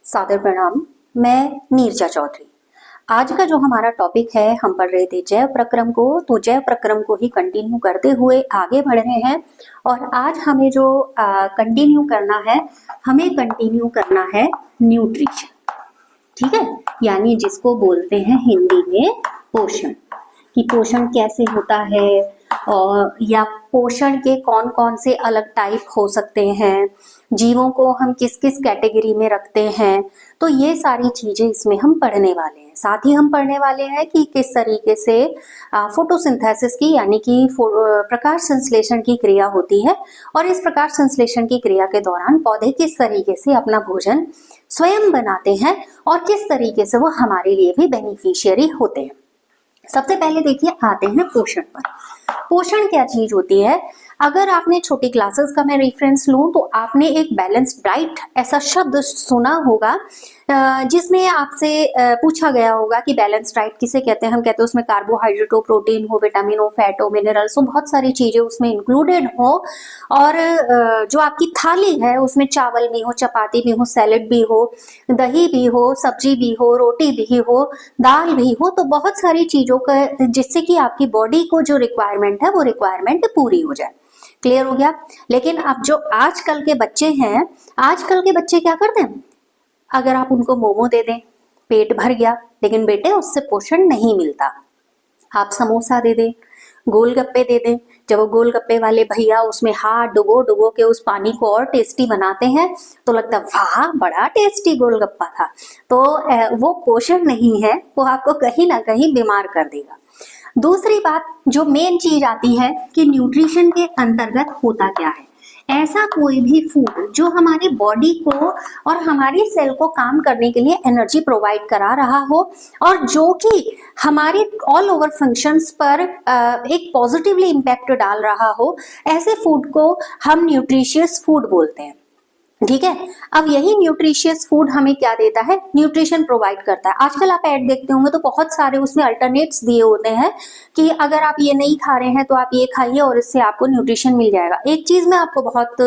सादर प्रणाम। मैं नीरजा चौधरी। आज का जो हमारा टॉपिक है, हम पढ़ रहे थे जैव प्रक्रम को, तो जैव प्रक्रम को ही कंटिन्यू करते हुए आगे बढ़ रहे हैं। और आज हमें जो कंटिन्यू करना है न्यूट्रिशन, ठीक है, यानी जिसको बोलते हैं हिंदी में पोषण, कि पोषण कैसे होता है और या पोषण के कौन कौन से अलग टाइप हो सकते हैं, जीवों को हम किस किस कैटेगरी में रखते हैं। तो ये सारी चीजें इसमें हम पढ़ने वाले हैं। साथ ही हम पढ़ने वाले हैं कि किस तरीके से फोटोसिंथेसिस की यानी कि प्रकाश संश्लेषण की क्रिया होती है, और इस प्रकाश संश्लेषण की क्रिया के दौरान पौधे किस तरीके से अपना भोजन स्वयं बनाते हैं और किस तरीके से वो हमारे लिए भी बेनिफिशियरी होते हैं। सबसे पहले देखिए, आते हैं पोषण पर। पोषण क्या चीज होती है? अगर आपने छोटी क्लासेस का मैं रेफरेंस लूं तो आपने एक बैलेंस्ड डाइट ऐसा शब्द सुना होगा, जिसमें आपसे पूछा गया होगा कि बैलेंस डाइट किसे कहते हैं। हम कहते हैं उसमें कार्बोहाइड्रेट हो, प्रोटीन हो, विटामिन हो, फैट हो, मिनरल्स हो, बहुत सारी चीजें उसमें इंक्लूडेड हो, और जो आपकी थाली है उसमें चावल भी हो, चपाती भी हो, सैलेड भी हो, दही भी हो, सब्जी भी हो, रोटी भी हो, दाल भी हो, तो बहुत सारी चीजों का जिससे कि आपकी बॉडी को जो रिक्वायरमेंट है वो रिक्वायरमेंट पूरी हो जाए। क्लियर हो गया? लेकिन अब जो आजकल के बच्चे हैं, आजकल के बच्चे क्या करते हैं, अगर आप उनको मोमो दे दें, पेट भर गया, लेकिन बेटे उससे पोषण नहीं मिलता। आप समोसा दे दें, गोलगप्पे दे दें, जब वो गोलगप्पे वाले भैया उसमें हाथ डुबो डुबो के उस पानी को और टेस्टी बनाते हैं तो लगता है वाह बड़ा टेस्टी गोलगप्पा था। तो वो पोषण नहीं है, वो आपको कहीं ना कहीं बीमार कर देगा। दूसरी बात जो मेन चीज आती है कि न्यूट्रिशन के अंतर्गत होता क्या है। ऐसा कोई भी फूड जो हमारी बॉडी को और हमारी सेल को काम करने के लिए एनर्जी प्रोवाइड करा रहा हो और जो कि हमारे ऑल ओवर फंक्शंस पर एक पॉजिटिवली इम्पैक्ट डाल रहा हो, ऐसे फूड को हम न्यूट्रिशियस फूड बोलते हैं। ठीक है, अब यही न्यूट्रिशियस फूड हमें क्या देता है, न्यूट्रिशन प्रोवाइड करता है। आजकल आप ऐड देखते होंगे तो बहुत सारे उसमें अल्टरनेट्स दिए होते हैं कि अगर आप ये नहीं खा रहे हैं तो आप ये खाइए और इससे आपको न्यूट्रिशन मिल जाएगा। एक चीज मैं आपको बहुत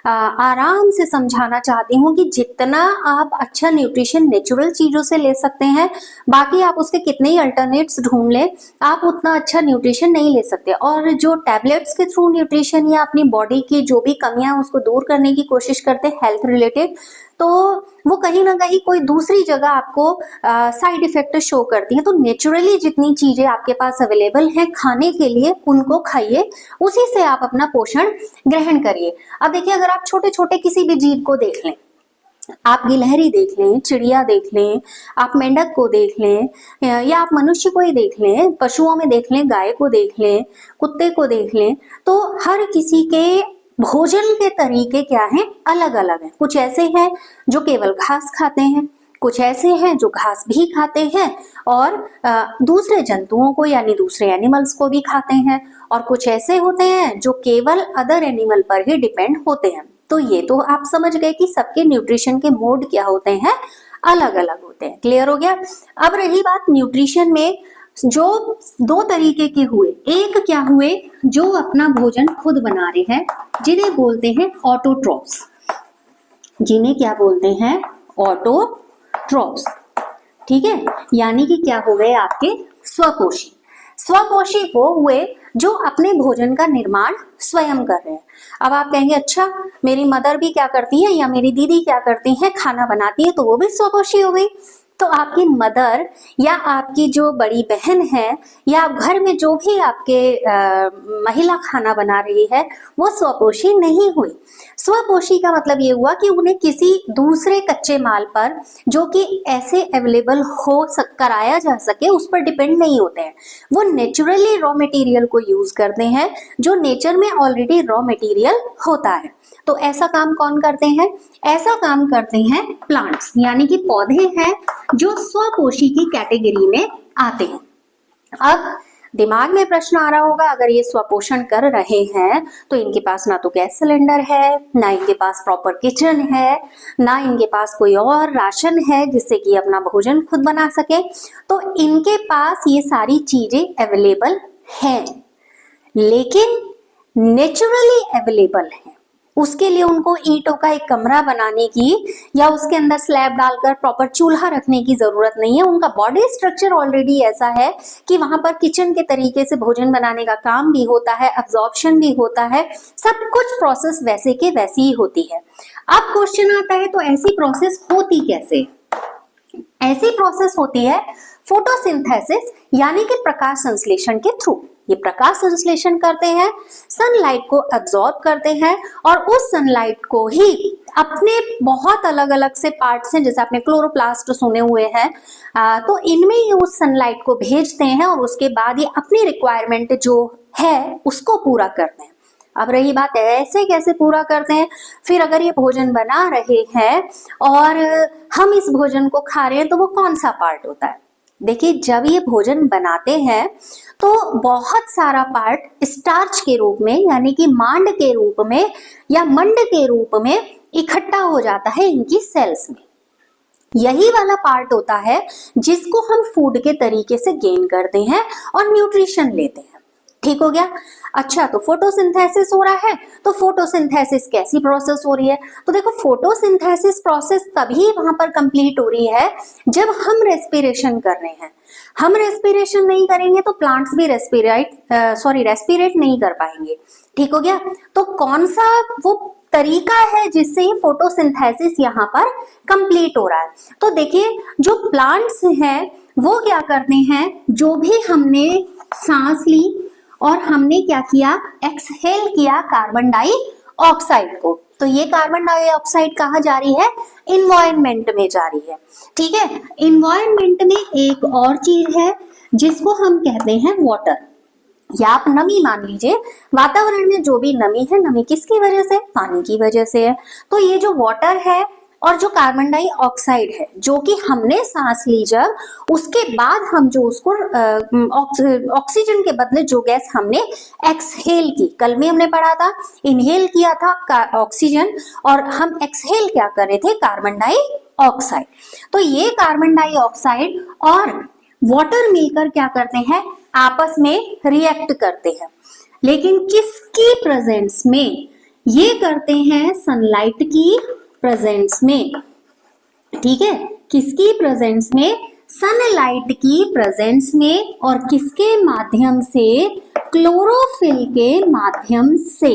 आराम से समझाना चाहती हूँ कि जितना आप अच्छा न्यूट्रिशन नेचुरल चीजों से ले सकते हैं, बाकी आप उसके कितने ही अल्टरनेट्स ढूंढ लें, आप उतना अच्छा न्यूट्रिशन नहीं ले सकते। और जो टैबलेट्स के थ्रू न्यूट्रिशन या अपनी बॉडी की जो भी कमियां उसको दूर करने की कोशिश करते हैं हेल्थ रिलेटेड, तो वो कहीं ना कहीं कोई दूसरी जगह आपको साइड इफेक्ट शो करती है। तो नेचुरली जितनी चीजें आपके पास अवेलेबल हैं खाने के लिए उनको खाइए, उसी से आप अपना पोषण ग्रहण करिए। अब देखिए, अगर आप छोटे छोटे किसी भी जीव को देख लें, आप गिलहरी देख लें, चिड़िया देख लें, आप मेंढक को देख लें, या आप मनुष्य को ही देख लें, पशुओं में देख लें, गाय को देख लें, कुत्ते को देख लें, तो हर किसी के भोजन के तरीके क्या हैं, अलग अलग हैं। कुछ ऐसे हैं जो केवल घास खाते हैं, कुछ ऐसे हैं जो घास भी खाते हैं और दूसरे जंतुओं को यानी दूसरे एनिमल्स को भी खाते हैं, और कुछ ऐसे होते हैं जो केवल अदर एनिमल पर ही डिपेंड होते हैं। तो ये तो आप समझ गए कि सबके न्यूट्रिशन के मोड क्या होते हैं, अलग अलग होते हैं। क्लियर हो गया? अब रही बात न्यूट्रिशन में, जो दो तरीके के हुए, एक क्या हुए जो अपना भोजन खुद बना रहे हैं, जिन्हें बोलते हैं ऑटोट्रॉफ्स, जिन्हें क्या बोलते हैं, ऑटोट्रॉफ्स। ठीक है, यानी कि क्या हो गए आपके स्वपोषी। स्वपोषी वो हुए जो अपने भोजन का निर्माण स्वयं कर रहे हैं। अब आप कहेंगे अच्छा मेरी मदर भी क्या करती है या मेरी दीदी क्या करती है, खाना बनाती है, तो वो भी स्वपोषी हो गई। तो आपकी मदर या आपकी जो बड़ी बहन है या घर में जो भी आपके महिला खाना बना रही है, वो स्वपोषी नहीं हुई। स्वपोषी का मतलब ये हुआ कि उन्हें किसी दूसरे कच्चे माल पर जो कि ऐसे अवेलेबल हो कराया जा सके उस पर डिपेंड नहीं होते हैं। वो नेचुरली रॉ मटेरियल को यूज करते हैं जो नेचर में ऑलरेडी रॉ मटेरियल होता है। तो ऐसा काम कौन करते हैं? ऐसा काम करते हैं प्लांट्स, यानी कि पौधे हैं जो स्वपोषी की कैटेगरी में आते हैं। अब दिमाग में प्रश्न आ रहा होगा, अगर ये स्वपोषण कर रहे हैं तो इनके पास ना तो गैस सिलेंडर है, ना इनके पास प्रॉपर किचन है, ना इनके पास कोई और राशन है जिससे कि अपना भोजन खुद बना सके। तो इनके पास ये सारी चीजें अवेलेबल हैं, लेकिन नेचुरली अवेलेबल हैं। उसके लिए उनको ईंटों का एक कमरा बनाने की या उसके अंदर स्लैब डालकर प्रॉपर चूल्हा रखने की जरूरत नहीं है। उनका बॉडी स्ट्रक्चर ऑलरेडी ऐसा है कि वहां पर किचन के तरीके से भोजन बनाने का काम भी होता है, अब्जॉर्प्शन भी होता है, सब कुछ प्रोसेस वैसे के वैसी ही होती है। अब क्वेश्चन आता है तो ऐसी प्रोसेस होती कैसे? ऐसी प्रोसेस होती है फोटोसिंथेसिस यानी कि प्रकाश संश्लेषण के थ्रू। ये प्रकाश संश्लेषण करते हैं, सनलाइट को एब्जॉर्ब करते हैं और उस सनलाइट को ही अपने बहुत अलग अलग से पार्ट्स हैं, जैसे आपने क्लोरोप्लास्ट सुने हुए हैं, तो इनमें ये उस सनलाइट को भेजते हैं और उसके बाद ये अपनी रिक्वायरमेंट जो है उसको पूरा करते हैं। अब रही बात ऐसे कैसे पूरा करते हैं, फिर अगर ये भोजन बना रहे हैं और हम इस भोजन को खा रहे हैं तो वो कौन सा पार्ट होता है? देखिए, जब ये भोजन बनाते हैं तो बहुत सारा पार्ट स्टार्च के रूप में यानी कि मांड के रूप में या मंड के रूप में इकट्ठा हो जाता है इनकी सेल्स में। यही वाला पार्ट होता है जिसको हम फूड के तरीके से गेन करते हैं और न्यूट्रिशन लेते हैं। ठीक हो गया? अच्छा, तो फोटोसिंथेसिस हो रहा है, तो फोटोसिंथेसिस कैसी प्रोसेस हो रही है? तो देखो, फोटोसिंथेसिस प्रोसेस तभी वहां पर कंप्लीट हो रही है जब हम रेस्पिरेशन कर रहे हैं। हम रेस्पिरेशन नहीं करेंगे तो प्लांट्स भी रेस्पिरेट नहीं कर पाएंगे। ठीक हो गया? तो कौन सा वो तरीका है जिससे ये फोटोसिंथेसिस यहाँ पर कंप्लीट हो रहा है? तो देखिए, जो प्लांट्स हैं वो क्या करते हैं, जो भी हमने सांस ली और हमने क्या किया, एक्सहेल किया कार्बन डाइऑक्साइड को, तो ये कार्बन डाइऑक्साइड कहाँ जा रही है? इन्वायरमेंट में जा रही है। ठीक है? इन्वायरमेंट में एक और चीज है जिसको हम कहते हैं वाटर, या आप नमी मान लीजिए। वातावरण में जो भी नमी है, नमी किसकी वजह से? पानी की वजह से है। तो ये जो वाटर है और जो कार्बन डाइऑक्साइड है जो कि हमने सांस ली, जब उसके बाद हम जो उसको ऑक्सीजन के बदले जो गैस हमने एक्सहेल की, कल में हमने पढ़ा था, इनहेल किया था ऑक्सीजन और हम एक्सहेल क्या कर रहे थे? Carbon dioxide. तो ये कार्बन डाइऑक्साइड और वाटर मिलकर क्या करते हैं? आपस में रिएक्ट करते हैं, लेकिन किसकी प्रेजेंस में? ये करते हैं सनलाइट की प्रेजेंस में। ठीक है? किसकी प्रेजेंस में? सनलाइट की प्रेजेंस में। और किसके माध्यम से? क्लोरोफिल के माध्यम से।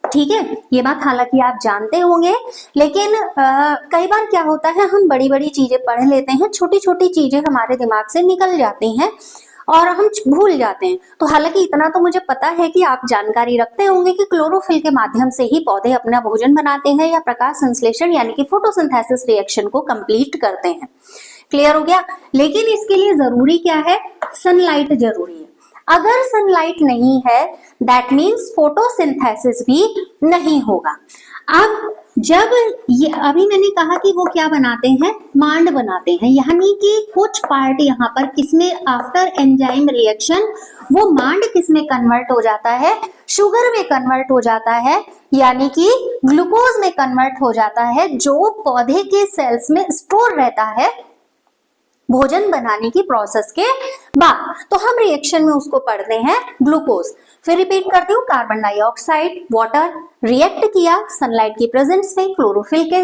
ठीक है? ये बात हालांकि आप जानते होंगे, लेकिन कई बार क्या होता है, हम बड़ी बड़ी चीजें पढ़ लेते हैं, छोटी छोटी चीजें हमारे दिमाग से निकल जाती हैं और हम भूल जाते हैं। तो हालांकि इतना तो मुझे पता है कि आप जानकारी रखते होंगे कि क्लोरोफिल के माध्यम से ही पौधे अपना भोजन बनाते हैं या प्रकाश संश्लेषण यानी कि फोटोसिंथेसिस रिएक्शन को कंप्लीट करते हैं। क्लियर हो गया? लेकिन इसके लिए जरूरी क्या है? सनलाइट जरूरी है। अगर सनलाइट नहीं है, दैट मीन्स फोटोसिंथेसिस भी नहीं होगा। अब जब ये अभी मैंने कहा कि वो क्या बनाते हैं? मांड बनाते हैं, यानी कि कुछ पार्ट यहाँ पर किसमें, आफ्टर एंजाइम रिएक्शन वो मांड किसमें कन्वर्ट हो जाता है? शुगर में कन्वर्ट हो जाता है, यानी कि ग्लूकोज में कन्वर्ट हो जाता है, जो पौधे के सेल्स में स्टोर रहता है भोजन बनाने की प्रोसेस के बाद। तो हम रिएक्शन में उसको पढ़ते हैं ग्लूकोज। फिर रिपीट करती हूँ, कार्बन डाइऑक्साइड, वाटर रिएक्ट किया सनलाइट की प्रेजेंस में, क्लोरोफिल के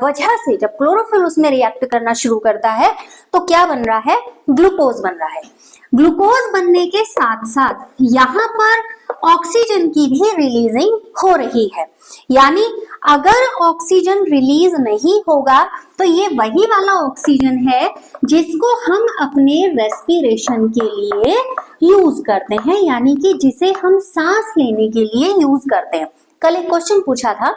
वजह से जब क्लोरोफिल उसमें रिएक्ट करना शुरू करता है तो क्या बन रहा है? ग्लूकोज बन रहा है। ग्लूकोज बनने के साथ साथ यहाँ पर ऑक्सीजन की भी रिलीजिंग हो रही है, यानी अगर ऑक्सीजन रिलीज नहीं होगा तो ये वही वाला ऑक्सीजन है जिसको हम अपने रेस्पिरेशन के लिए यूज करते हैं, यानी कि जिसे हम सांस लेने के लिए यूज करते हैं। कल एक क्वेश्चन पूछा था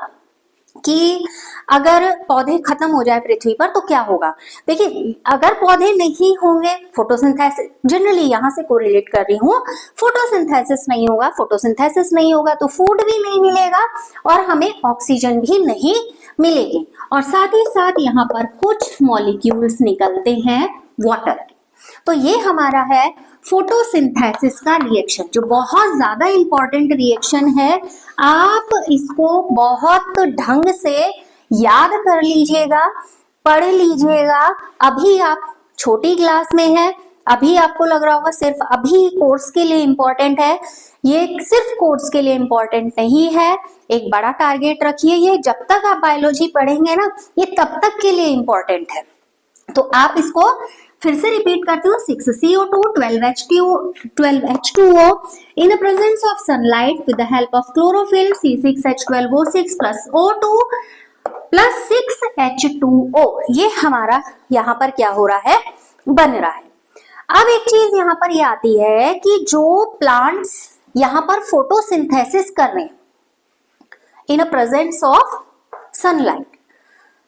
कि अगर पौधे खत्म हो जाए पृथ्वी पर तो क्या होगा? देखिए, अगर पौधे नहीं होंगे, फोटोसिंथेसिस जनरली यहां से कोरिलेट कर रही हूँ, फोटोसिंथेसिस नहीं होगा तो फूड भी नहीं मिलेगा और हमें ऑक्सीजन भी नहीं मिलेगी, और साथ ही साथ यहाँ पर कुछ मॉलिक्यूल्स निकलते हैं वाटर के। तो ये हमारा है फोटोसिंथेसिस का रिएक्शन, जो बहुत ज्यादा इंपॉर्टेंट रिएक्शन है। आप इसको बहुत ढंग से याद कर लीजिएगा, पढ़ लीजिएगा। अभी आप छोटी क्लास में हैं, अभी आपको लग रहा होगा सिर्फ अभी कोर्स के लिए इम्पोर्टेंट है, ये सिर्फ कोर्स के लिए इम्पोर्टेंट नहीं है। एक बड़ा टारगेट रखिए, ये जब तक आप बायोलॉजी पढ़ेंगे ना, ये तब तक के लिए इम्पोर्टेंट है। तो आप इसको फिर से रिपीट करती हूँ, 6CO2, 12H2O in the presence of sunlight with the help of chlorophyll, C6H12O6 plus O2 plus 6H2O, ये हमारा यहाँ पर क्या हो रहा है, बन रहा है। अब एक चीज यहाँ पर ये आती है कि जो प्लांट्स यहाँ पर फोटोसिंथेसिस कर रहे हैं in a presence of sunlight,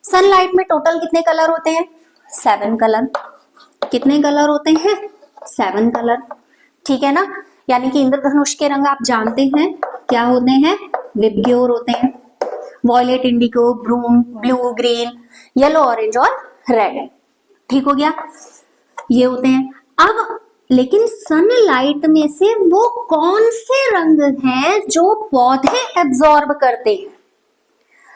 sunlight में टोटल कितने कलर होते हैं, 7 कलर। कितने कलर होते हैं, 7 कलर, ठीक है ना। यानी कि इंद्रधनुष के रंग आप जानते हैं क्या होते हैं, विबग्योर होते हैं, violet, indigo, blue, green, yellow, orange और रेड, ठीक हो गया, ये होते हैं। अब लेकिन सनलाइट में से वो कौन से रंग हैं जो पौधे एब्जॉर्ब करते हैं,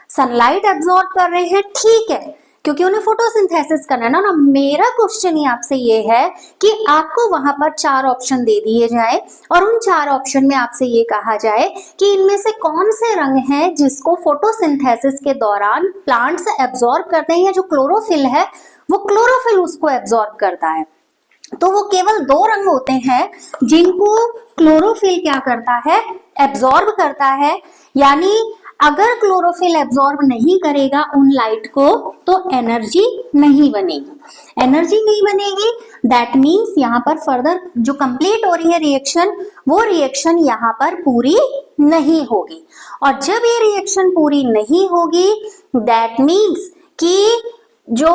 सनलाइट एब्जॉर्ब कर रहे हैं, ठीक है, क्योंकि उन्हें फोटोसिंथेसिस करना है ना। मेरा क्वेश्चन ही आपसे ये है कि आपको वहां पर 4 ऑप्शन दे दिए जाए और उन 4 ऑप्शन में आपसे ये कहा जाए कि इनमें से कौन से रंग हैं जिसको फोटोसिंथेसिस के दौरान प्लांट्स एब्जॉर्ब करते हैं, या जो क्लोरोफिल है वो क्लोरोफिल उसको एब्जॉर्ब करता है। तो वो केवल 2 रंग होते हैं जिनको क्लोरोफिल क्या करता है, एब्जॉर्ब करता है। यानी अगर क्लोरोफिल एब्जॉर्ब नहीं करेगा उन लाइट को तो एनर्जी नहीं बनेगी, एनर्जी नहीं बनेगी, दैट मीन्स यहाँ पर फर्दर जो कंप्लीट हो रही है रिएक्शन, वो रिएक्शन यहाँ पर पूरी नहीं होगी। और जब ये रिएक्शन पूरी नहीं होगी, दैट मीन्स कि जो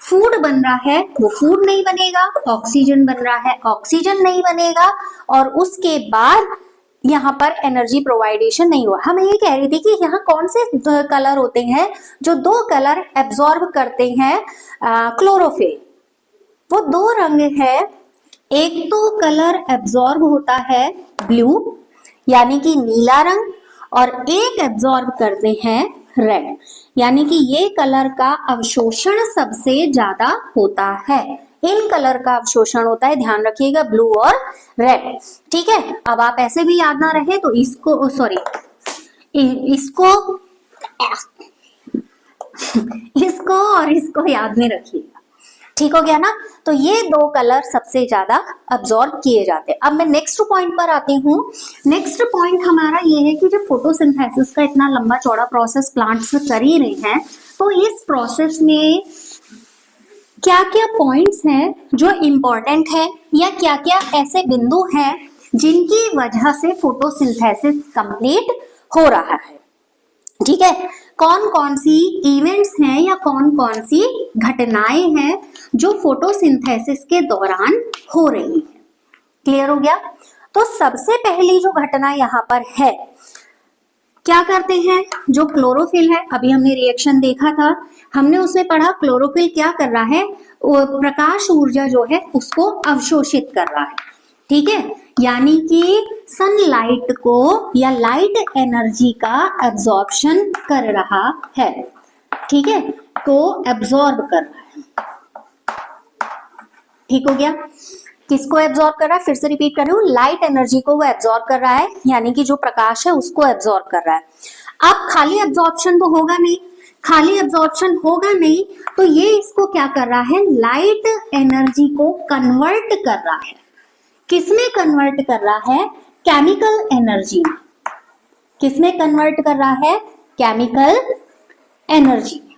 फूड बन रहा है वो फूड नहीं बनेगा, ऑक्सीजन बन रहा है ऑक्सीजन नहीं बनेगा, और उसके बाद यहाँ पर एनर्जी प्रोवाइडेशन नहीं हुआ। हम ये कह रही थी कि यहाँ कौन से कलर होते हैं, जो 2 कलर एब्जॉर्ब करते हैं क्लोरोफिल, वो 2 रंग है। एक तो कलर एब्जॉर्ब होता है ब्लू यानी कि नीला रंग, और एक एब्जॉर्ब करते हैं रेड, यानी कि ये कलर का अवशोषण सबसे ज्यादा होता है। इन कलर का अवशोषण होता है, ध्यान रखिएगा, ब्लू और रेड, ठीक है। अब आप ऐसे भी याद ना रहे तो इसको इसको और इसको याद में रखिएगा, ठीक हो गया ना। तो ये 2 कलर सबसे ज्यादा अब्सॉर्ब किए जाते हैं। अब मैं नेक्स्ट पॉइंट पर आती हूँ। नेक्स्ट पॉइंट हमारा ये है कि जब फोटोसिंथेसिस का इतना लंबा चौड़ा प्रोसेस प्लांट्स कर ही रहे हैं, तो इस प्रोसेस में क्या क्या पॉइंट्स हैं जो इम्पोर्टेंट है, या क्या क्या ऐसे बिंदु हैं जिनकी वजह से फोटोसिंथेसिस कंप्लीट हो रहा है, ठीक है। कौन कौन सी इवेंट्स हैं या कौन कौन सी घटनाएं हैं जो फोटोसिंथेसिस के दौरान हो रही हैं, क्लियर हो गया। तो सबसे पहली जो घटना यहाँ पर है, क्या करते हैं, जो क्लोरोफिल है, अभी हमने रिएक्शन देखा था, हमने उसमें पढ़ा क्लोरोफिल क्या कर रहा है, प्रकाश ऊर्जा जो है उसको अवशोषित कर रहा है, ठीक है। यानी कि सनलाइट को या लाइट एनर्जी का एब्जॉर्प्शन कर रहा है, ठीक है, को एब्जॉर्ब कर रहा है, ठीक हो गया। किसको एब्जॉर्ब कर रहा है, फिर से रिपीट कर रही हूँ, लाइट एनर्जी को वो एब्जॉर्ब कर रहा है, यानी कि जो प्रकाश है उसको एब्जॉर्ब कर रहा है। अब खाली एब्जॉर्प्शन तो होगा नहीं, खाली एब्जॉर्प्शन होगा नहीं तो ये इसको क्या कर रहा है, लाइट एनर्जी को कन्वर्ट कर रहा है। किसमें कन्वर्ट कर रहा है, केमिकल एनर्जी में। किसमें कन्वर्ट कर रहा है, केमिकल एनर्जी में,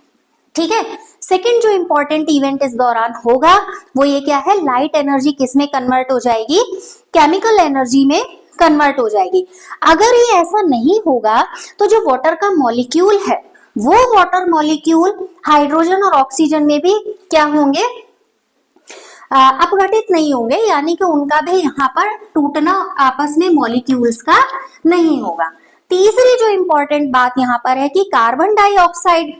ठीक है। सेकंड जो इंपॉर्टेंट इवेंट इस दौरान होगा वो ये क्या है, लाइट एनर्जी किसमें कन्वर्ट हो जाएगी, केमिकल एनर्जी में कन्वर्ट हो जाएगी। अगर ये ऐसा नहीं होगा तो जो वाटर का मॉलिक्यूल है वो वाटर मॉलिक्यूल हाइड्रोजन और ऑक्सीजन में भी क्या होंगे, अपघटित नहीं होंगे, यानी कि उनका भी यहाँ पर टूटना आपस में मॉलिक्यूल्स का नहीं होगा। तीसरी जो इंपॉर्टेंट बात यहाँ पर है कि कार्बन डाइऑक्साइड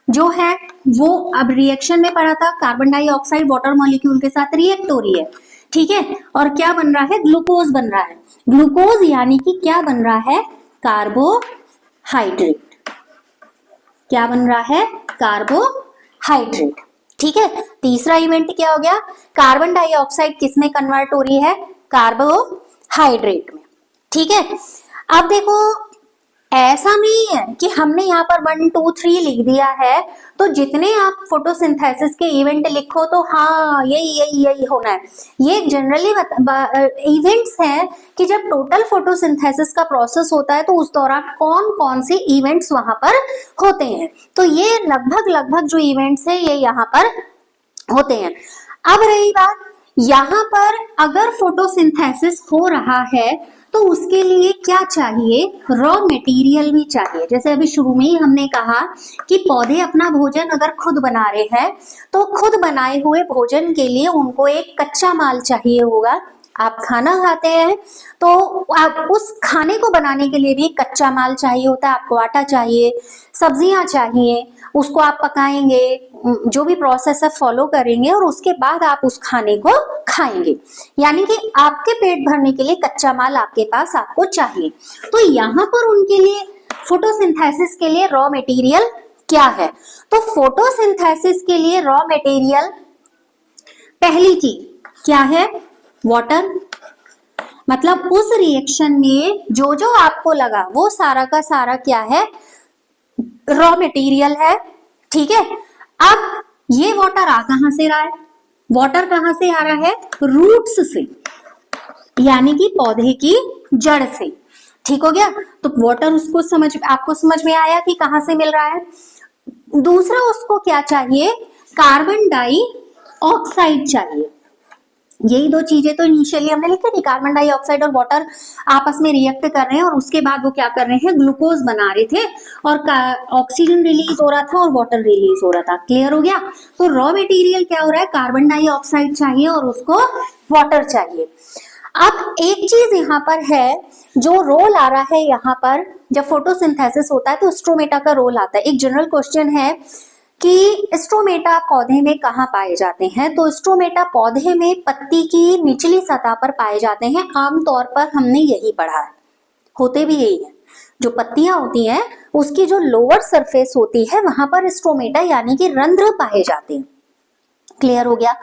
जो है वो अब रिएक्शन में पड़ा था, कार्बन डाइऑक्साइड वाटर मॉलिक्यूल के साथ रिएक्ट हो रही है, ठीक है, और क्या बन रहा है, ग्लूकोज बन रहा है। ग्लूकोज यानी कि क्या बन रहा है, कार्बोहाइड्रेट। क्या बन रहा है, कार्बोहाइड्रेट, ठीक है। तीसरा इवेंट क्या हो गया, कार्बन डाइऑक्साइड किस में कन्वर्ट हो रही है, कार्बोहाइड्रेट में। ठीक है। अब देखो ऐसा नहीं है कि हमने यहाँ पर 1 2 3 लिख दिया है तो जितने आप फोटोसिंथेसिस के इवेंट लिखो तो हाँ यही यही यही होना है। ये जनरली इवेंट्स हैं कि जब टोटल फोटोसिंथेसिस का प्रोसेस होता है तो उस दौरान कौन कौन से इवेंट्स वहां पर होते हैं। तो ये लगभग जो इवेंट्स है ये यहाँ पर होते हैं। अब रही बात, यहाँ पर अगर फोटोसिंथेसिस हो रहा है तो उसके लिए क्या चाहिए, रॉ मटेरियल भी चाहिए। जैसे अभी शुरू में ही हमने कहा कि पौधे अपना भोजन अगर खुद बना रहे हैं तो खुद बनाए हुए भोजन के लिए उनको एक कच्चा माल चाहिए होगा। आप खाना खाते हैं तो आप उस खाने को बनाने के लिए भी कच्चा माल चाहिए होता है। आपको आटा चाहिए, सब्जियां चाहिए, उसको आप पकाएंगे, जो भी प्रोसेस है फॉलो करेंगे और उसके बाद आप उस खाने को खाएंगे। यानी कि आपके पेट भरने के लिए कच्चा माल आपके पास आपको चाहिए। तो यहाँ पर उनके लिए फोटोसिंथेसिस के लिए रॉ मटेरियल क्या है, तो फोटोसिंथेसिस के लिए रॉ मटेरियल पहली चीज क्या है, वाटर। मतलब उस रिएक्शन में जो जो आपको लगा वो सारा का सारा क्या है, रॉ मटेरियल है। ठीक है। अब ये वाटर आ कहां से रहा है, वाटर कहां से आ रहा है, रूट्स से, यानी कि पौधे की जड़ से। ठीक हो गया। तो वाटर उसको आपको समझ में आया कि कहां से मिल रहा है। दूसरा उसको क्या चाहिए, कार्बन डाइऑक्साइड चाहिए। यही दो चीजें तो इनिशियली हमने लिखी थी, कार्बन डाइऑक्साइड और वाटर आपस में रिएक्ट कर रहे हैं और उसके बाद वो क्या कर रहे हैं, ग्लूकोज बना रहे थे और ऑक्सीजन रिलीज हो रहा था और वाटर रिलीज हो रहा था। क्लियर हो गया। तो रॉ मटेरियल क्या हो रहा है, कार्बन डाइऑक्साइड चाहिए और उसको वाटर चाहिए। अब एक चीज यहाँ पर है जो रोल आ रहा है, यहाँ पर जब फोटोसिंथेसिस होता है तो स्ट्रोमेटा का रोल आता है। एक जनरल क्वेश्चन है कि स्ट्रोमेटा पौधे में कहाँ पाए जाते हैं, तो स्ट्रोमेटा पौधे में पत्ती की निचली सतह पर पाए जाते हैं। आमतौर पर हमने यही पढ़ा है, होते भी यही है। जो पत्तियां होती हैं उसकी जो लोअर सरफेस होती है वहां पर स्ट्रोमेटा यानी कि रंध्र पाए जाते हैं। क्लियर हो गया।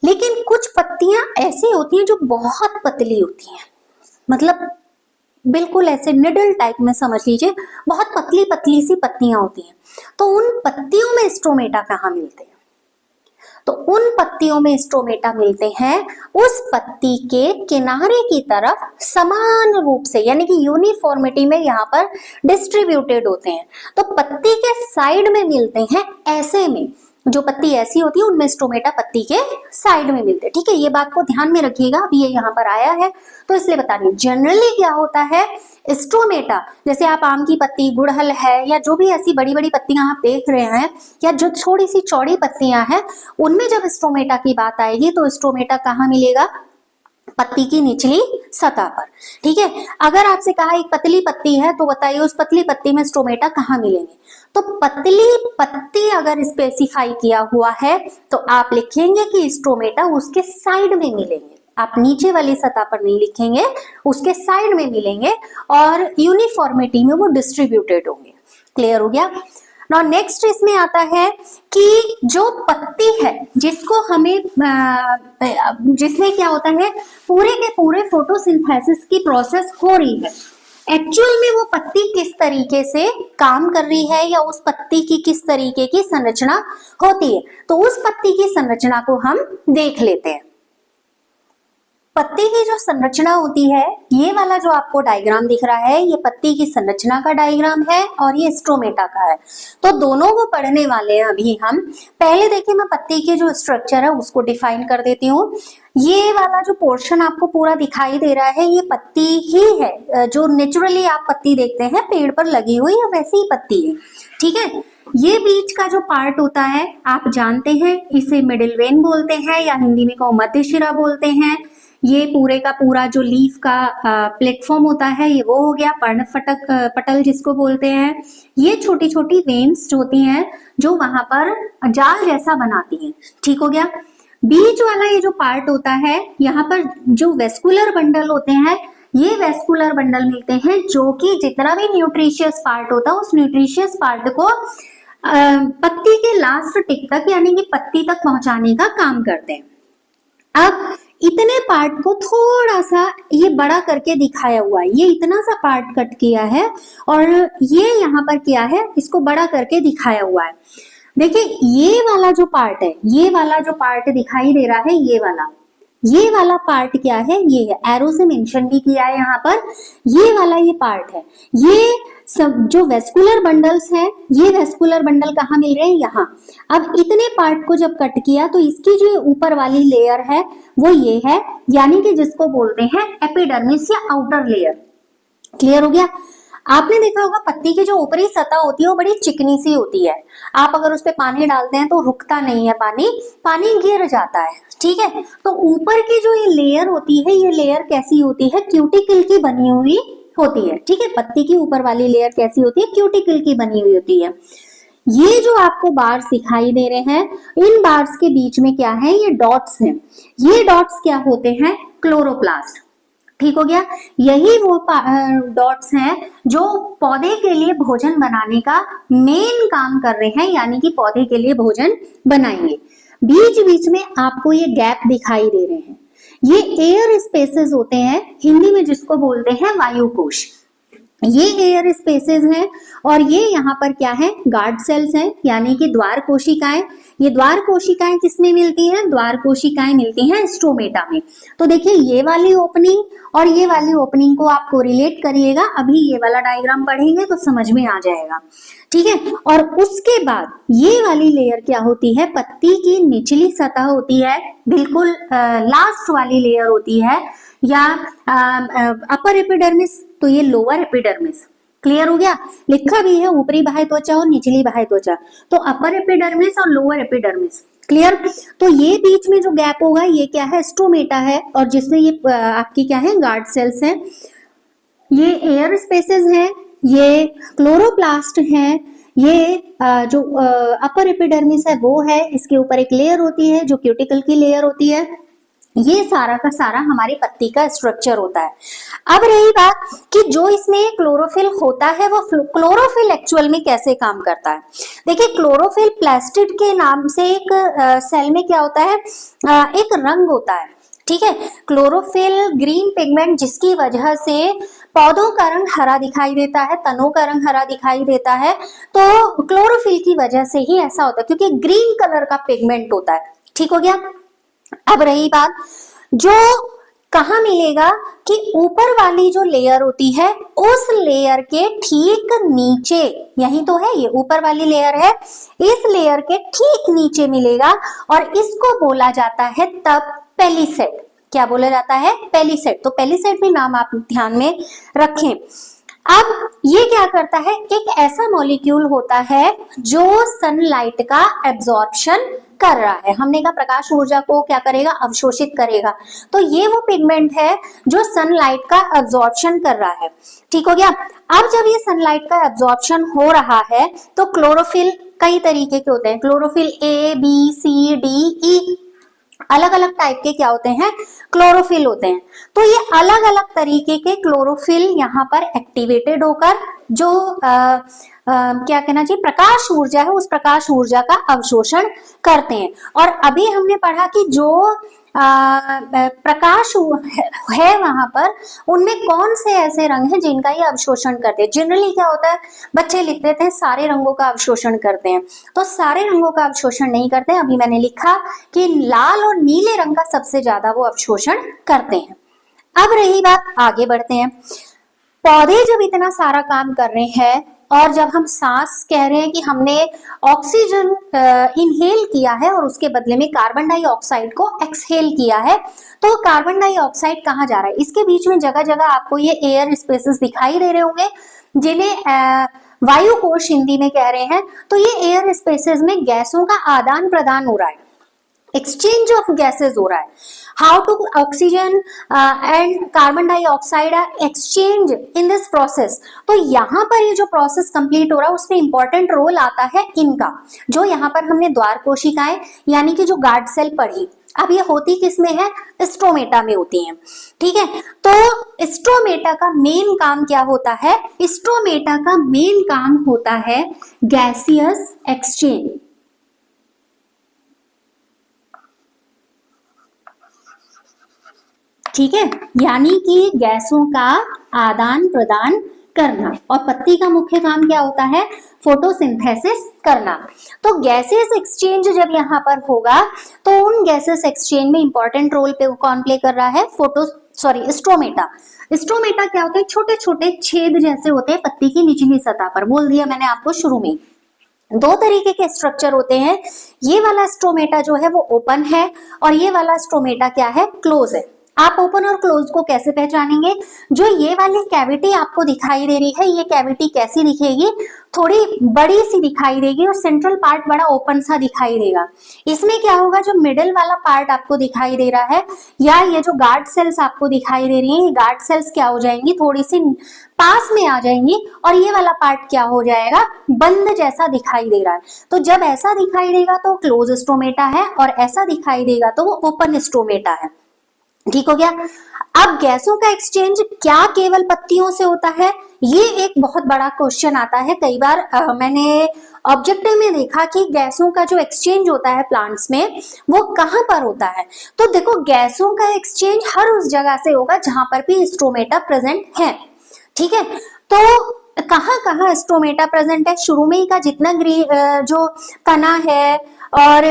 लेकिन कुछ पत्तियां ऐसी होती हैं जो बहुत पतली होती हैं, मतलब बिल्कुल ऐसे निडल टाइप में समझ लीजिए, बहुत पतली पतली सी पत्तियां होती हैं। तो उन पत्तियों में स्ट्रोमेटा कहाँ मिलते हैं, तो उन पत्तियों में स्ट्रोमेटा मिलते हैं उस पत्ती के किनारे की तरफ समान रूप से, यानी कि यूनिफॉर्मिटी में यहाँ पर डिस्ट्रीब्यूटेड होते हैं। तो पत्ती के साइड में मिलते हैं, ऐसे में जो पत्ती ऐसी होती है उनमें स्ट्रोमेटा पत्ती के साइड में मिलते हैं। ठीक है, ये बात को ध्यान में रखिएगा, अभी ये यहाँ पर आया है तो इसलिए बता रही हूँ। जनरली क्या होता है, स्ट्रोमेटा जैसे आप आम की पत्ती, गुड़हल है या जो भी ऐसी बड़ी बड़ी पत्तियां आप देख रहे हैं या जो थोड़ी सी चौड़ी पत्तियां हैं उनमें जब स्ट्रोमेटा की बात आएगी तो स्ट्रोमेटा कहाँ मिलेगा, पत्ती की निचली सतह पर। ठीक है। अगर आपसे कहा एक पतली पत्ती है तो बताइए उस पतली पत्ती में स्ट्रोमेटा कहाँ मिलेंगे, तो पतली पत्ती अगर स्पेसिफाई किया हुआ है तो आप लिखेंगे कि स्ट्रोमेटा उसके साइड में मिलेंगे। आप नीचे वाली सतह पर नहीं लिखेंगे, उसके साइड में मिलेंगे और यूनिफॉर्मिटी में वो डिस्ट्रीब्यूटेड होंगे। क्लियर हो गया। नाउ नेक्स्ट इसमें आता है कि जो पत्ती है जिसको हमें जिसमें क्या होता है, पूरे के पूरे फोटोसिंथेसिस की प्रोसेस हो रही है, एक्चुअल में वो पत्ती किस तरीके से काम कर रही है या उस पत्ती की किस तरीके की संरचना होती है, तो उस पत्ती की संरचना को हम देख लेते हैं। पत्ती की जो संरचना होती है, ये वाला जो आपको डायग्राम दिख रहा है ये पत्ती की संरचना का डायग्राम है और ये स्ट्रोमेटा का है। तो दोनों को पढ़ने वाले हैं अभी हम। पहले देखिए मैं पत्ती के जो स्ट्रक्चर है उसको डिफाइन कर देती हूँ। ये वाला जो पोर्शन आपको पूरा दिखाई दे रहा है ये पत्ती ही है, जो नेचुरली आप पत्ती देखते हैं पेड़ पर लगी हुई है वैसी ही पत्ती है। ठीक है। ये बीच का जो पार्ट होता है आप जानते हैं, इसे मिडिल वेन बोलते हैं या हिंदी में कहो मध्य शिरा बोलते हैं। ये पूरे का पूरा जो लीफ का प्लेटफॉर्म होता है ये वो हो गया, पर्णफटक पटल जिसको बोलते हैं। ये छोटी छोटी वेन्स जो होती हैं जो वहां पर जाल जैसा बनाती हैं। ठीक हो गया। बीच वाला ये जो पार्ट होता है यहाँ पर जो वेस्कुलर बंडल होते हैं, ये वेस्कुलर बंडल मिलते हैं जो कि जितना भी न्यूट्रिशियस पार्ट होता है उस न्यूट्रिशियस पार्ट को पत्ती के लास्ट टिप तक यानी कि पत्ती तक पहुंचाने का काम करते हैं। अब इतने पार्ट को थोड़ा सा ये बड़ा करके दिखाया हुआ है, ये इतना सा पार्ट कट किया है और ये यहाँ पर क्या है, इसको बड़ा करके दिखाया हुआ है। देखिए ये वाला जो पार्ट है, ये वाला जो पार्ट दिखाई दे रहा है, ये वाला पार्ट क्या है, ये है, एरो से मेंशन भी किया है यहाँ पर, ये वाला ये पार्ट है। ये सब जो वेस्कुलर बंडल्स हैं, ये वेस्कुलर बंडल कहाँ मिल रहे हैं, यहाँ। अब इतने पार्ट को जब कट किया तो इसकी जो ऊपर वाली लेयर है वो ये है, यानी कि जिसको बोलते हैं एपिडर्मिस या आउटर लेयर। क्लियर हो गया। आपने देखा होगा पत्ती की जो ऊपरी सतह होती है वो बड़ी चिकनी सी होती है, आप अगर उस पे पानी डालते हैं तो रुकता नहीं है, पानी गिर जाता है, ठीक है। तो ऊपर की जो ये लेयर होती है, ये लेयर कैसी होती है, क्यूटिकल की बनी हुई होती है, ठीक है। पत्ती की ऊपर वाली लेयर कैसी होती है, क्यूटिकल की बनी हुई होती है। ये जो आपको बार्स दिखाई दे रहे हैं, इन बार्स के बीच में क्या है, ये डॉट्स हैं। ये डॉट्स क्या होते हैं, क्लोरोप्लास्ट। ठीक हो गया। यही वो डॉट्स हैं जो पौधे के लिए भोजन बनाने का मेन काम कर रहे हैं, यानी कि पौधे के लिए भोजन बनाएंगे। बीच बीच में आपको ये गैप दिखाई दे रहे हैं, ये एयर स्पेसेस होते हैं, हिंदी में जिसको बोलते हैं वायुकोश। ये एयर स्पेसेस हैं और ये यहाँ पर क्या है, गार्ड सेल्स हैं, यानी कि द्वार कोशिकाएं। ये द्वार कोशिकाएं किसमें मिलती हैं, द्वार कोशिकाएं मिलती हैं स्ट्रोमेटा में। तो देखिए ये वाली ओपनिंग और ये वाली ओपनिंग को आप कोरिलेट करिएगा, अभी ये वाला डायग्राम पढ़ेंगे तो समझ में आ जाएगा, ठीक है। और उसके बाद ये वाली लेयर क्या होती है, पत्ती की निचली सतह होती है, बिल्कुल लास्ट वाली लेयर होती है, या अपर एपिडर्मिस, तो ये लोअर एपिडर्मिस। क्लियर हो गया। लिखा भी है ऊपरी बाह्य त्वचा और निचली बाह्य त्वचा, तो अपर एपिडर्मिस और लोअर एपिडर्मिस। क्लियर। तो ये बीच में जो गैप होगा ये क्या है, स्टोमेटा है, और जिसमें ये आपकी क्या है, गार्ड सेल्स हैं। ये एयर स्पेसेस हैं, ये क्लोरोप्लास्ट हैं, ये जो अपर एपिडर्मिस है वो है, इसके ऊपर एक लेयर होती है जो क्यूटिकल की लेयर होती है। ये सारा का सारा हमारी पत्ती का स्ट्रक्चर होता है। अब रही बात कि जो इसमें क्लोरोफिल होता है, वो क्लोरोफिल एक्चुअल में कैसे काम करता है। देखिए क्लोरोफिल प्लास्टिड के नाम से एक सेल में क्या होता है, एक रंग होता है, ठीक है। क्लोरोफिल ग्रीन पिगमेंट, जिसकी वजह से पौधों का रंग हरा दिखाई देता है, तनों का रंग हरा दिखाई देता है, तो क्लोरोफिल की वजह से ही ऐसा होता है, क्योंकि ग्रीन कलर का पिगमेंट होता है। ठीक हो गया। अब रही बात, जो कहाँ मिलेगा कि ऊपर वाली जो लेयर होती है उस लेयर के ठीक नीचे, यही तो है, ये ऊपर वाली लेयर है, इस लेयर के ठीक नीचे मिलेगा, और इसको बोला जाता है तब पेलिसेड। क्या बोला जाता है, पेलिसेड। तो पेलिसेड भी नाम आप ध्यान में रखें। अब ये क्या करता है, एक ऐसा मॉलिक्यूल होता है जो सनलाइट का एब्जॉर्प्शन कर रहा है। हमने कहा प्रकाश ऊर्जा को क्या करेगा, अवशोषित करेगा। तो ये वो पिगमेंट है जो सनलाइट का एब्जॉर्प्शन कर रहा है। ठीक हो गया। अब जब ये सनलाइट का एब्जॉर्प्शन हो रहा है तो क्लोरोफिल कई तरीके के होते हैं, chlorophyll A, B, C, D, ई, अलग अलग टाइप के क्या होते हैं, क्लोरोफिल होते हैं। तो ये अलग अलग तरीके के क्लोरोफिल यहाँ पर एक्टिवेटेड होकर जो क्या कहना चाहिए, प्रकाश ऊर्जा है, उस प्रकाश ऊर्जा का अवशोषण करते हैं। और अभी हमने पढ़ा कि जो प्रकाश है वहां पर, उनमें कौन से ऐसे रंग हैं जिनका ये अवशोषण करते हैं। जनरली क्या होता है, बच्चे लिख देते हैं सारे रंगों का अवशोषण करते हैं, तो सारे रंगों का अवशोषण नहीं करते। अभी मैंने लिखा कि लाल और नीले रंग का सबसे ज्यादा वो अवशोषण करते हैं। अब रही बात, आगे बढ़ते हैं। पौधे जब इतना सारा काम कर रहे हैं और जब हम सांस कह रहे हैं कि हमने ऑक्सीजन इनहेल किया है और उसके बदले में कार्बन डाइऑक्साइड को एक्सहेल किया है, तो कार्बन डाइऑक्साइड कहाँ जा रहा है, इसके बीच में जगह जगह आपको ये एयर स्पेसेस दिखाई दे रहे होंगे, जिन्हें वायु कोश हिंदी में कह रहे हैं। तो ये एयर स्पेसेस में गैसों का आदान प्रदान हो रहा है, एक्सचेंज ऑफ गैसेस हो रहा है। How to oxygen and carbon dioxide are exchange in this process. तो यहाँ पर ये जो प्रोसेस कंप्लीट हो रहा है उसमें इंपॉर्टेंट रोल आता है इनका, जो यहाँ पर हमने द्वार कोशिकाएं यानी कि जो गार्ड सेल पढ़ी, अब ये होती किस में है? स्ट्रोमेटा में होती हैं, ठीक है। तो स्ट्रोमेटा का मेन काम क्या होता है? स्ट्रोमेटा का मेन काम होता है गैसियस एक्सचेंज, ठीक है, यानी कि गैसों का आदान प्रदान करना। और पत्ती का मुख्य काम क्या होता है? फोटोसिंथेसिस करना। तो गैसेस एक्सचेंज जब यहाँ पर होगा तो उन गैसेस एक्सचेंज में इंपॉर्टेंट रोल पे कौन प्ले कर रहा है? स्ट्रोमेटा। स्ट्रोमेटा क्या होते हैं? छोटे छोटे छेद जैसे होते हैं पत्ती की निचली सतह पर। बोल दिया मैंने आपको शुरू में। दो तरीके के स्ट्रक्चर होते हैं, ये वाला स्ट्रोमेटा जो है वो ओपन है और ये वाला स्ट्रोमेटा क्या है? क्लोज है। आप ओपन और क्लोज को कैसे पहचानेंगे? जो ये वाली कैविटी आपको दिखाई दे रही है, ये कैविटी कैसी दिखेगी? थोड़ी बड़ी सी दिखाई देगी और सेंट्रल पार्ट बड़ा ओपन सा दिखाई देगा। इसमें क्या होगा? जो मिडिल वाला पार्ट आपको दिखाई दे रहा है या ये जो गार्ड सेल्स आपको दिखाई दे रही है, ये गार्ड सेल्स क्या हो जाएंगी? थोड़ी सी पास में आ जाएंगी और ये वाला पार्ट क्या हो जाएगा? बंद जैसा दिखाई दे रहा है। तो जब ऐसा दिखाई देगा तो क्लोज स्ट्रोमेटा है और ऐसा दिखाई देगा तो वो ओपन स्ट्रोमेटा है। ठीक हो गया। अब गैसों का एक्सचेंज क्या केवल पत्तियों से होता है? ये एक बहुत बड़ा क्वेश्चन आता है। कई बार मैंने ऑब्जेक्टिव में देखा कि गैसों का जो एक्सचेंज होता है प्लांट्स में वो कहां पर होता है। तो देखो, गैसों का एक्सचेंज हर उस जगह से होगा जहां पर भी स्ट्रोमेटा प्रेजेंट है, ठीक है। तो कहां कहां स्ट्रोमेटा प्रेजेंट है? शुरू में ही का जितना जो तना है और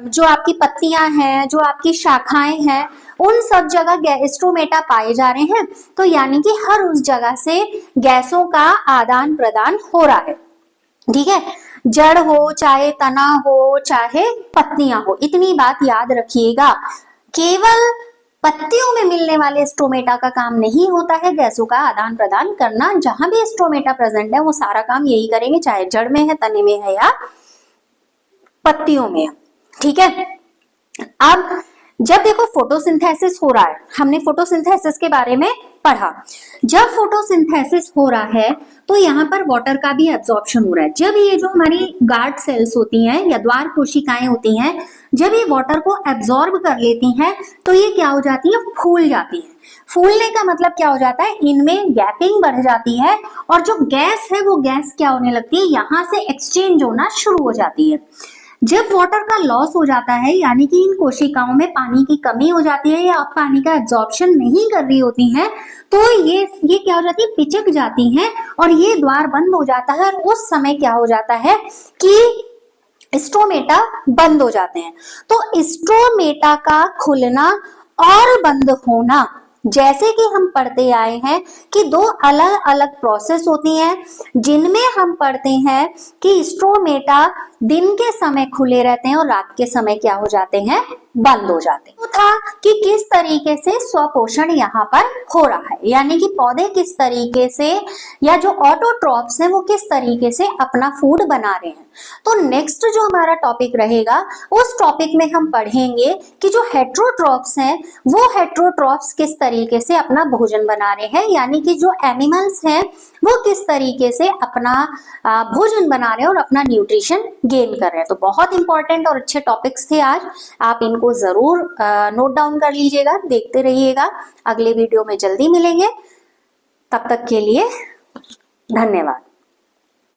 जो आपकी पत्तियां हैं, जो आपकी शाखाएं हैं, उन सब जगह स्ट्रोमेटा पाए जा रहे हैं। तो यानी कि हर उस जगह से गैसों का आदान प्रदान हो रहा है, ठीक है। जड़ हो, चाहे तना हो, चाहे पत्तियां हो, इतनी बात याद रखिएगा। केवल पत्तियों में मिलने वाले स्ट्रोमेटा का काम नहीं होता है गैसों का आदान प्रदान करना। जहां भी स्ट्रोमेटा प्रेजेंट है वो सारा काम यही करेंगे, चाहे जड़ में है, तने में है या पत्तियों में, ठीक है। अब जब देखो फोटोसिंथेसिस हो रहा है, हमने फोटोसिंथेसिस के बारे में पढ़ा। जब फोटोसिंथेसिस हो रहा है तो यहाँ पर वाटर का भी एब्जॉर्प्शन हो रहा है। जब ये जो हमारी गार्ड सेल्स होती हैं या द्वार कोशिकाएं होती हैं, जब ये वाटर को एब्जॉर्ब कर लेती हैं तो ये क्या हो जाती है? फूल जाती है। फूलने का मतलब क्या हो जाता है? इनमें गैपिंग बढ़ जाती है और जो गैस है वो गैस क्या होने लगती है? यहाँ से एक्सचेंज होना शुरू हो जाती है। जब वाटर का लॉस हो जाता है, यानी कि इन कोशिकाओं में पानी की कमी हो जाती है या आप पानी का एब्जॉर्प्शन नहीं कर रही होती हैं, तो ये क्या हो जाती है? पिचक जाती हैं और ये द्वार बंद हो जाता है। और उस समय क्या हो जाता है कि स्ट्रोमेटा बंद हो जाते हैं। तो स्ट्रोमेटा का खुलना और बंद होना, जैसे कि हम पढ़ते आए हैं कि दो अलग अलग प्रोसेस होती हैं, जिनमें हम पढ़ते हैं कि स्ट्रोमेटा दिन के समय खुले रहते हैं और रात के समय क्या हो जाते हैं? बंद हो जाते हैं। तो था कि किस तरीके से स्वपोषण यहाँ पर हो रहा है, यानी कि पौधे किस तरीके से या जो ऑटोट्रॉप्स हैं वो किस तरीके से अपना फूड बना रहे हैं। तो नेक्स्ट जो हमारा टॉपिक रहेगा उस टॉपिक में हम पढ़ेंगे कि जो हेट्रोट्रॉप्स हैं वो हेट्रोट्रॉप्स किस तरीके से अपना भोजन बना रहे हैं, यानी कि जो एनिमल्स हैं वो किस तरीके से अपना भोजन बना रहे हैं और अपना न्यूट्रिशन गेन कर रहे हैं। तो बहुत इंपॉर्टेंट और अच्छे टॉपिक्स थे आज, आप इनको जरूर नोट डाउन कर लीजिएगा, देखते रहिएगा। अगले वीडियो में जल्दी मिलेंगे, तब तक के लिए धन्यवाद।